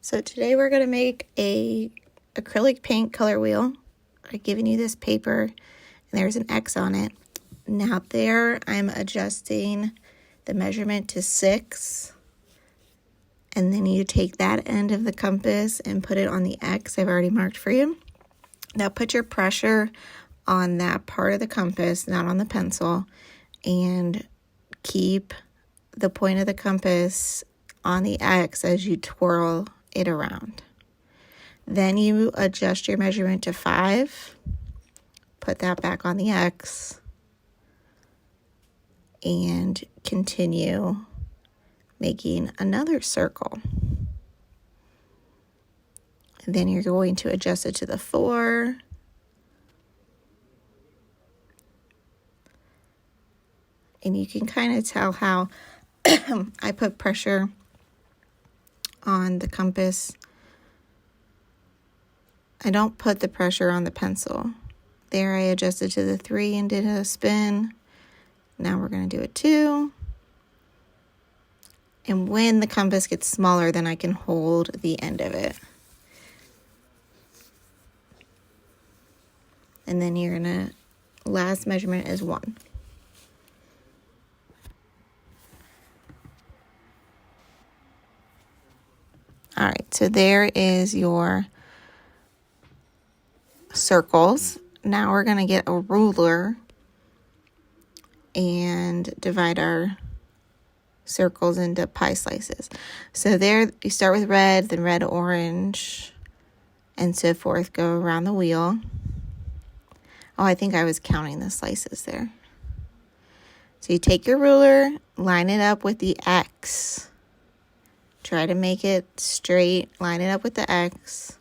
So today we're going to make a acrylic paint color wheel. I've given you this paper and there's an X on it. Now there I'm adjusting the measurement to 6, and then you take that end of the compass and put it on the X I've already marked for you. Now put your pressure on that part of the compass, not on the pencil, and keep the point of the compass on the X as you twirl it around. Then you adjust your measurement to 5, put that back on the X, and continue making another circle. And then you're going to adjust it to the 4. And you can kind of tell how I put pressure on the compass. I don't put the pressure on the pencil. There I adjusted to the 3 and did a spin. Now we're going to do a 2. And when the compass gets smaller, then I can hold the end of it. And then you're going to, last measurement is 1. All right, so there is your circles. Now we're going to get a ruler and divide our circles into pie slices. So there you start with red, then red, orange, and so forth. Go around the wheel. Oh, I think I was counting the slices there. So you take your ruler, line it up with the X. Try to make it straight, line it up with the X.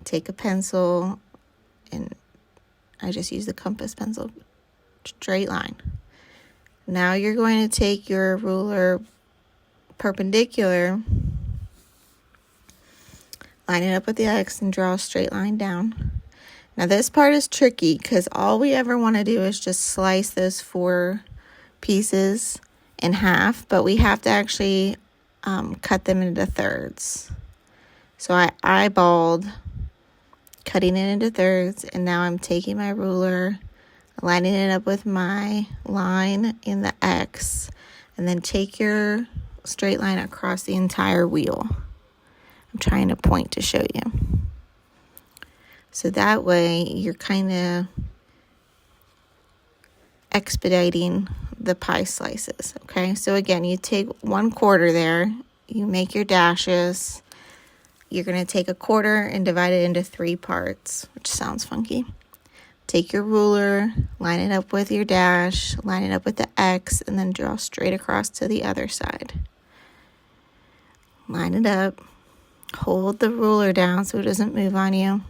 Take a pencil, and I just use the compass pencil, straight line. Now you're going to take your ruler perpendicular, line it up with the X, and draw a straight line down. Now this part is tricky because all we ever want to do is just slice those 4 pieces in half, but we have to actually cut them into thirds. So I eyeballed cutting it into thirds, and now I'm taking my ruler, lining it up with my line in the X, and then take your straight line across the entire wheel. I'm trying to point to show you. So that way you're kind of expediting the pie slices, okay? So again, you take 1/4 there, you make your dashes. You're going to take 1/4 and divide it into 3 parts, which sounds funky. Take your ruler, line it up with your dash, line it up with the X, and then draw straight across to the other side. Line it up, hold the ruler down so it doesn't move on you.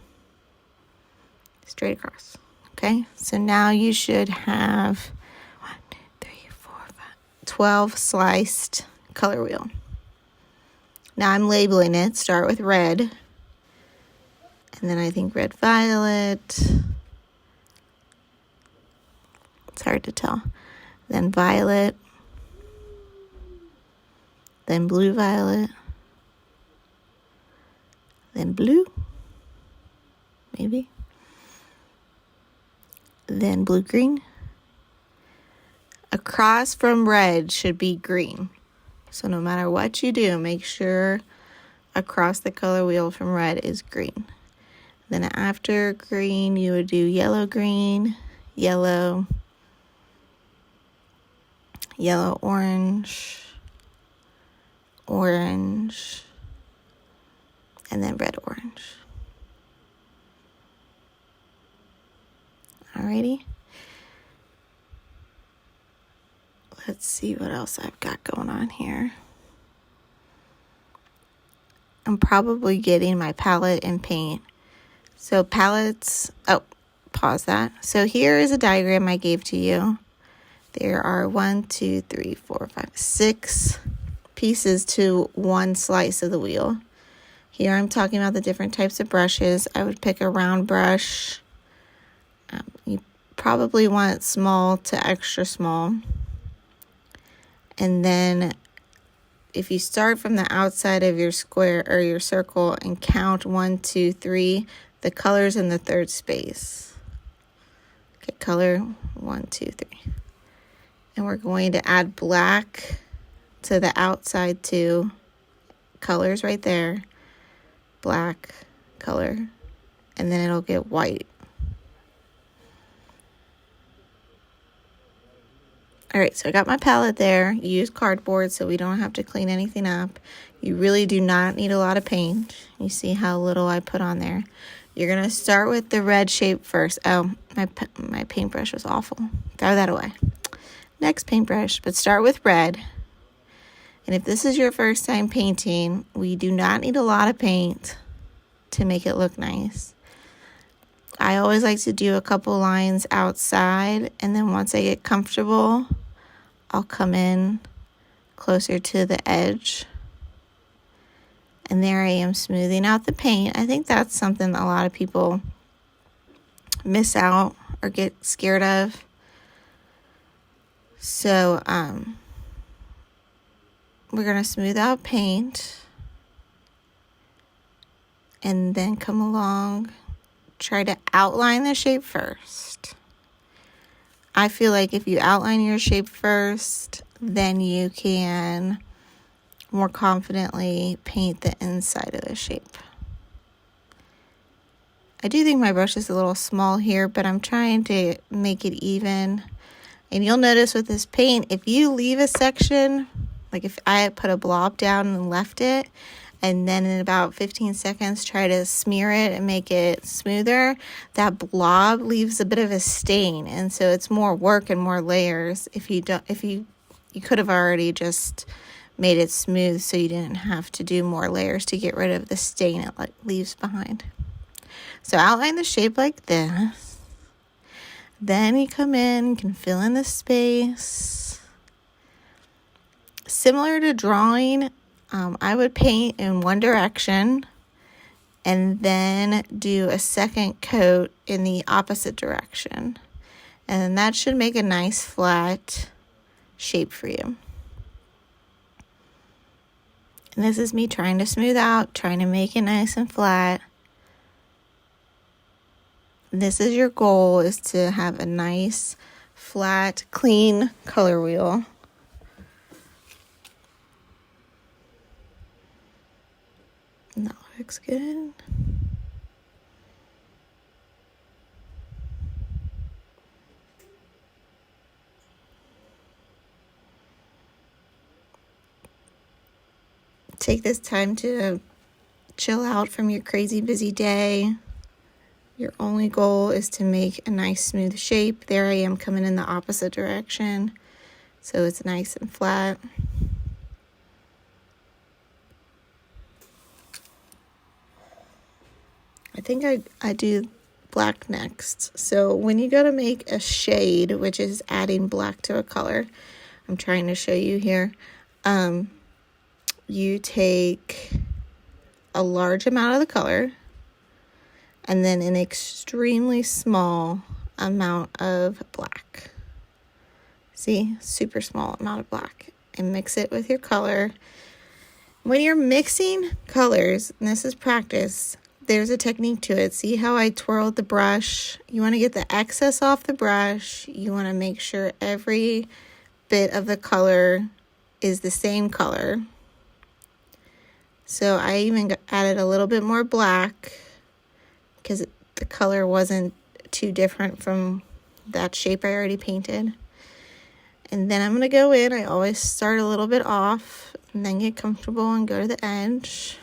Straight across. Okay, so now you should have 12 sliced color wheel. Now I'm labeling it. Start with red, and then I think red violet. It's hard to tell. Then violet, then blue violet, then blue, maybe, then blue green. Across from red should be green. So no matter what you do, make sure across the color wheel from red is green. Then after green, you would do yellow, green, yellow, yellow, orange, orange, and then red, orange. Alrighty. Let's see what else I've got going on here. I'm probably getting my palette and paint. So palettes, pause that. So here is a diagram I gave to you. There are 6 pieces to 1 slice of the wheel. Here I'm talking about the different types of brushes. I would pick a round brush. You probably want small to extra small. And then if you start from the outside of your square or your circle and count 1, 2, 3, the color's in the third space. Okay, color 1, 2, 3. And we're going to add black to the outside two colors right there. Black color. And then it'll get white. All right, so I got my palette there. You use cardboard so we don't have to clean anything up. You really do not need a lot of paint. You see how little I put on there. You're going to start with the red shape first. Oh, my paintbrush was awful. Throw that away. Next paintbrush, but start with red. And if this is your first time painting, we do not need a lot of paint to make it look nice. I always like to do a couple lines outside, and then once I get comfortable, I'll come in closer to the edge. And there I am smoothing out the paint. I think that's something a lot of people miss out or get scared of. So, we're going to smooth out paint and then come along. Try to outline the shape first. I feel like if you outline your shape first, then you can more confidently paint the inside of the shape. I do think my brush is a little small here, but I'm trying to make it even. And you'll notice with this paint, if you leave a section, like if I put a blob down and left it, and then in about 15 seconds try to smear it and make it smoother, that blob leaves a bit of a stain, and so it's more work and more layers. If you could have already just made it smooth so you didn't have to do more layers to get rid of the stain it leaves behind. So outline the shape like this. Then you come in and can fill in the space. Similar to drawing, I would paint in one direction and then do a second coat in the opposite direction. And then that should make a nice flat shape for you. And this is me trying to smooth out, trying to make it nice and flat. This is your goal, is to have a nice, flat, clean color wheel. That looks good. Take this time to chill out from your crazy busy day. Your only goal is to make a nice smooth shape. There I am coming in the opposite direction, so it's nice and flat. I think I do black next. So when you go to make a shade, which is adding black to a color, I'm trying to show you here, you take a large amount of the color and then an extremely small amount of black. See, super small amount of black, and mix it with your color. When you're mixing colors, and this is practice, there's a technique to it. See how I twirled the brush? You want to get the excess off the brush. You want to make sure every bit of the color is the same color. So I even added a little bit more black because the color wasn't too different from that shape I already painted. And then I'm going to go in. I always start a little bit off and then get comfortable and go to the edge.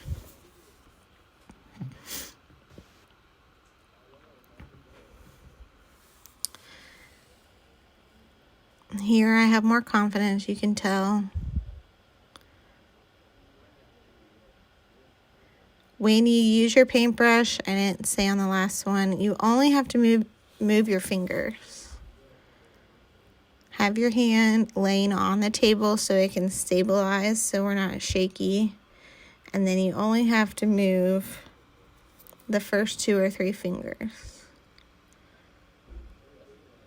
Here I have more confidence, you can tell. When you use your paintbrush, I didn't say on the last one, you only have to move your fingers. Have your hand laying on the table so it can stabilize so we're not shaky. And then you only have to move the first 2 or 3 fingers.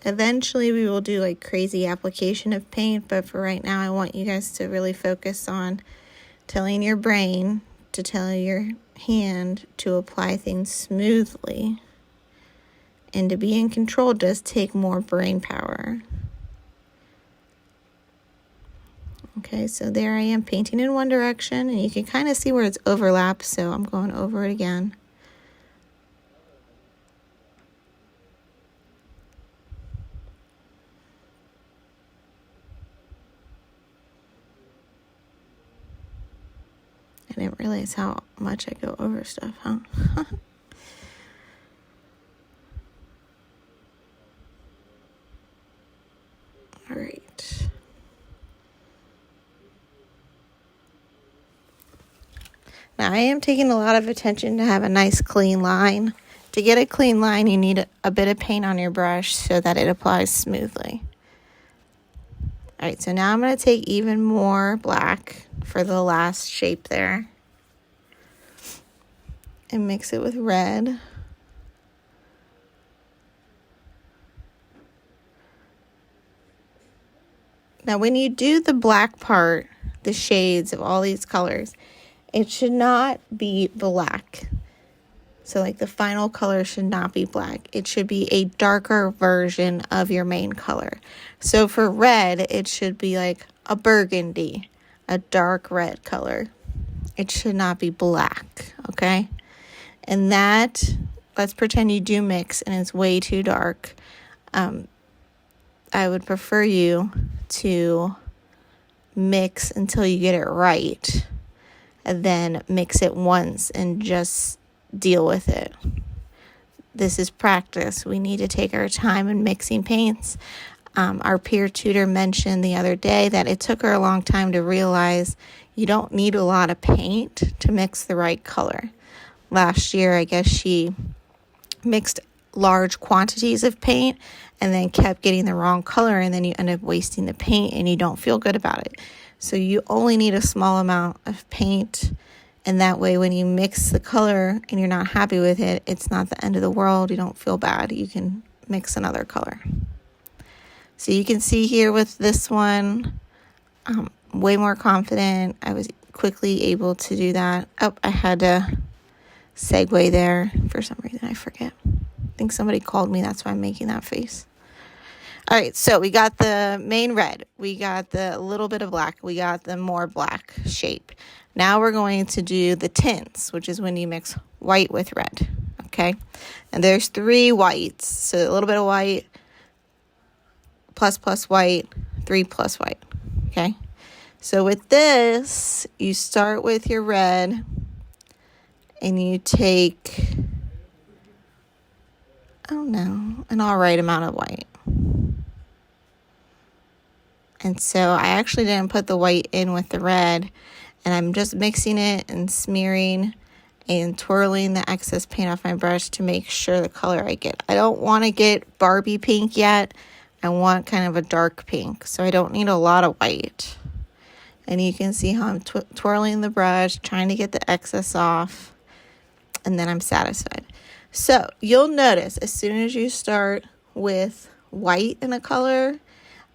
Eventually we will do like crazy application of paint, but for right now I want you guys to really focus on telling your brain to tell your hand to apply things smoothly. And to be in control does take more brain power. Okay, so there I am painting in one direction, and you can kind of see where it's overlapped, so I'm going over it again. I didn't realize how much I go over stuff, huh? All right. Now I am taking a lot of attention to have a nice clean line. To get a clean line, you need a bit of paint on your brush so that it applies smoothly. All right, so now I'm going to take even more black for the last shape there and mix it with red. Now when you do the black part, the shades of all these colors, it should not be black. So like the final color should not be black. It should be a darker version of your main color. So for red, it should be like a burgundy, a dark red color. It should not be black, okay? And that, let's pretend you do mix and it's way too dark. I would prefer you to mix until you get it right, and then mix it once and just deal with it. This is practice. We need to take our time in mixing paints. Our peer tutor mentioned the other day that it took her a long time to realize you don't need a lot of paint to mix the right color. Last year, I guess she mixed large quantities of paint and then kept getting the wrong color, and then you end up wasting the paint and you don't feel good about it. So you only need a small amount of paint, and that way when you mix the color and you're not happy with it, it's not the end of the world. You don't feel bad. You can mix another color. So you can see here with this one, way more confident. I was quickly able to do that. Oh, I had to segue there for some reason. I forget. I think somebody called me. That's why I'm making that face. All right, so we got the main red. We got the little bit of black. We got the more black shape. Now we're going to do the tints, which is when you mix white with red, okay? And there's 3 whites. So a little bit of white, plus white, 3 plus white, okay? So with this, you start with your red and you take, I don't know, an all right amount of white. And so I actually didn't put the white in with the red, and I'm just mixing it and smearing and twirling the excess paint off my brush to make sure the color I get. I don't want to get Barbie pink yet. I want kind of a dark pink, so I don't need a lot of white. And you can see how I'm twirling the brush, trying to get the excess off, and then I'm satisfied. So you'll notice as soon as you start with white in a color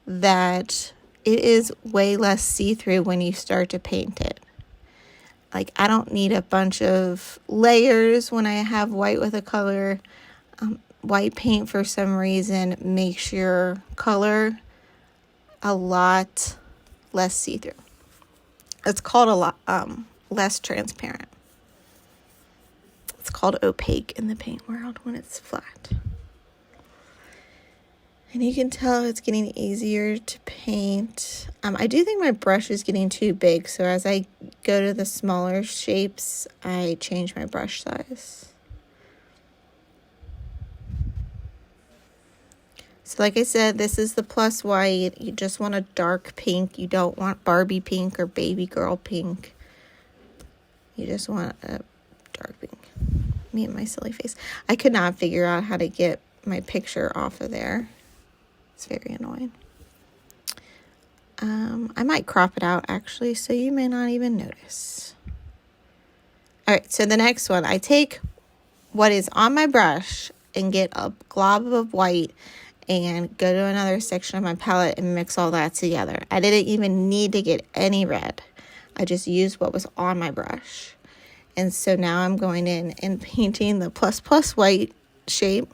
that it is way less see-through when you start to paint it. Like, I don't need a bunch of layers when I have white with a color. White paint, for some reason, makes your color a lot less see-through. It's called a lot less transparent. It's called opaque in the paint world when it's flat. And you can tell it's getting easier to paint. I do think my brush is getting too big, so as I go to the smaller shapes, I change my brush size. So like I said, this is the plus white. You just want a dark pink. You don't want Barbie pink or baby girl pink. You just want a dark pink. Me and my silly face. I could not figure out how to get my picture off of there. It's very annoying. I might crop it out actually, so you may not even notice. All right, so the next one, I take what is on my brush and get a glob of white and go to another section of my palette and mix all that together. I didn't even need to get any red. I just used what was on my brush. And so now I'm going in and painting the plus plus white shape.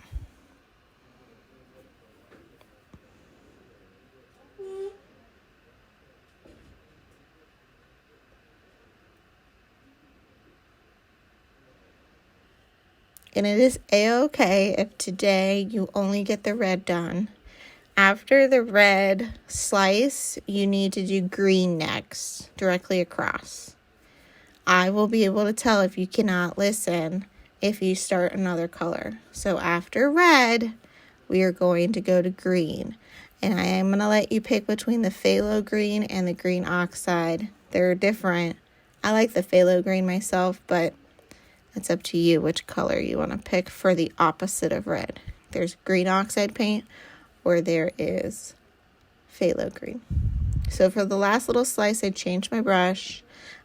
And it is a-okay if today you only get the red done. After the red slice, you need to do green next, directly across. I will be able to tell if you cannot listen if you start another color. So after red, we are going to go to green. And I am going to let you pick between the phthalo green and the green oxide. They're different. I like the phthalo green myself, but it's up to you which color you want to pick for the opposite of red. There's green oxide paint or there is phthalo green. So for the last little slice, I changed my brush.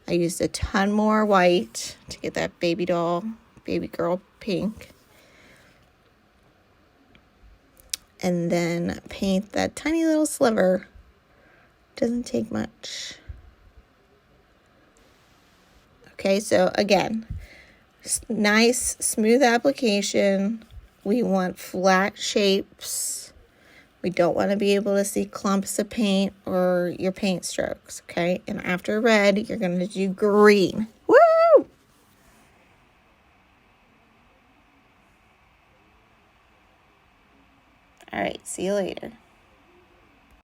I used a ton more white to get that baby doll, baby girl pink. And then paint that tiny little sliver. Doesn't take much. Okay, so again, nice smooth application. We want flat shapes. We don't want to be able to see clumps of paint or your paint strokes, okay? And after red, you're going to do green. Woo! All right, see you later.